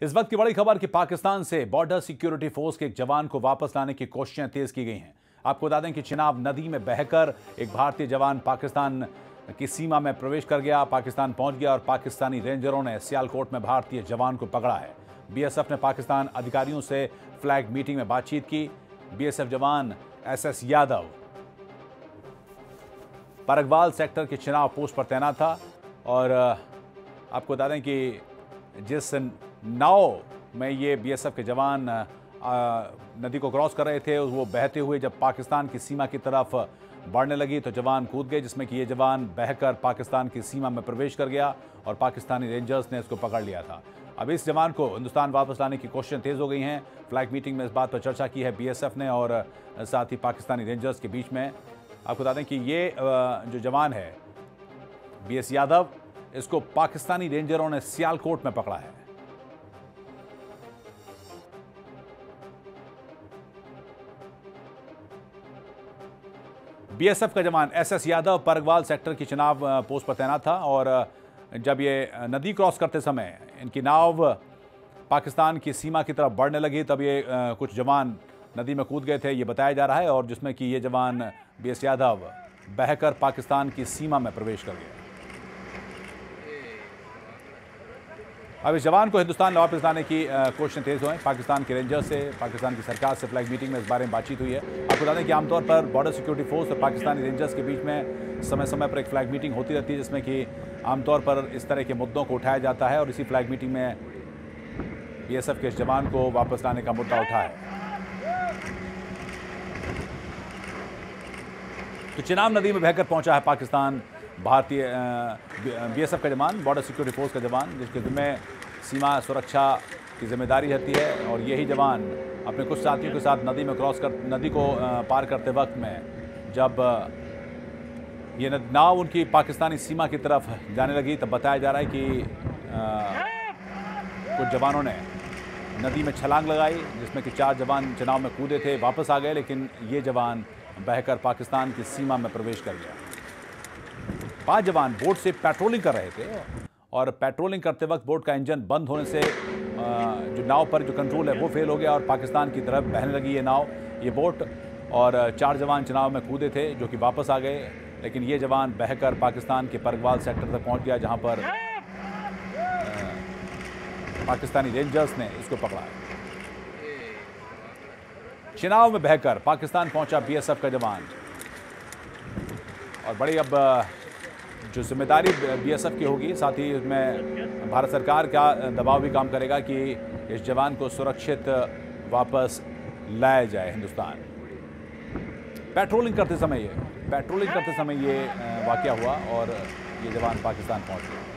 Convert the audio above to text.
इस वक्त की बड़ी खबर कि पाकिस्तान से बॉर्डर सिक्योरिटी फोर्स के एक जवान को वापस लाने की कोशिशें तेज की गई हैं। आपको बता दें कि चिनाब नदी में बहकर एक भारतीय जवान पाकिस्तान की सीमा में प्रवेश कर गया, पाकिस्तान पहुंच गया और पाकिस्तानी रेंजरों ने सियालकोट में भारतीय जवान को पकड़ा है। बीएसएफ ने पाकिस्तान अधिकारियों से फ्लैग मीटिंग में बातचीत की। बीएसएफ जवान एसएस यादव परगवाल सेक्टर के चिनाब पोस्ट पर तैनात था और आपको बता दें कि जिस नाव में ये बीएसएफ के जवान नदी को क्रॉस कर रहे थे, वो बहते हुए जब पाकिस्तान की सीमा की तरफ बढ़ने लगी तो जवान कूद गए, जिसमें कि ये जवान बहकर पाकिस्तान की सीमा में प्रवेश कर गया और पाकिस्तानी रेंजर्स ने इसको पकड़ लिया था। अब इस जवान को हिंदुस्तान वापस लाने की कोशिशें तेज हो गई हैं। फ्लैग मीटिंग में इस बात पर चर्चा की है बीएसएफ ने और साथ ही पाकिस्तानी रेंजर्स के बीच में। आपको बता दें कि ये जो जवान है बीएस यादव, इसको पाकिस्तानी रेंजरों ने सियालकोट में पकड़ा है। बीएसएफ का जवान एसएस यादव परगवाल सेक्टर की चिनाब पोस्ट पर तैनात था और जब ये नदी क्रॉस करते समय इनकी नाव पाकिस्तान की सीमा की तरफ बढ़ने लगी तब ये कुछ जवान नदी में कूद गए थे, ये बताया जा रहा है, और जिसमें कि ये जवान बीएस यादव बहकर पाकिस्तान की सीमा में प्रवेश कर गया। अब इस जवान को हिंदुस्तान वापस लाने की कोशिशें तेज हुई। पाकिस्तान के रेंजर से, पाकिस्तान की सरकार से फ्लैग मीटिंग में इस बारे में बातचीत हुई है। आपको बता दें कि आमतौर पर बॉर्डर सिक्योरिटी फोर्स और पाकिस्तानी रेंजर्स के बीच में समय समय पर एक फ्लैग मीटिंग होती रहती है, जिसमें कि आमतौर पर इस तरह के मुद्दों को उठाया जाता है और इसी फ्लैग मीटिंग में बीएसएफ के इस जवान को वापस लाने का मुद्दा उठा है। तो चिनाब नदी में बहकर पहुंचा है पाकिस्तान भारतीय बीएसएफ का जवान, बॉर्डर सिक्योरिटी फोर्स का जवान, जिसके जिम्मे सीमा सुरक्षा की जिम्मेदारी रहती है। और यही जवान अपने कुछ साथियों के साथ नदी को पार करते वक्त में जब ये नाव उनकी पाकिस्तानी सीमा की तरफ जाने लगी तब बताया जा रहा है कि कुछ जवानों ने नदी में छलांग लगाई, जिसमें कि 4 जवान चिनाब में कूदे थे, वापस आ गए, लेकिन ये जवान बहकर पाकिस्तान की सीमा में प्रवेश कर गया। 5 जवान बोट से पेट्रोलिंग कर रहे थे और पेट्रोलिंग करते वक्त बोट का इंजन बंद होने से जो नाव पर जो कंट्रोल है वो फेल हो गया और पाकिस्तान की तरफ बहने लगी ये बोट, और 4 जवान चिनाब में कूदे थे जो कि वापस आ गए, लेकिन ये जवान बहकर पाकिस्तान के परगवाल सेक्टर तक पहुंच गया, जहां पर पाकिस्तानी रेंजर्स ने इसको पकड़ा है। चिनाब में बहकर पाकिस्तान पहुंचा बीएसएफ का जवान और बड़ी अब जो जिम्मेदारी बीएसएफ की होगी, साथ ही इसमें भारत सरकार का दबाव भी काम करेगा कि इस जवान को सुरक्षित वापस लाया जाए हिंदुस्तान। पेट्रोलिंग करते समय ये वाकया हुआ और ये जवान पाकिस्तान पहुंच गया।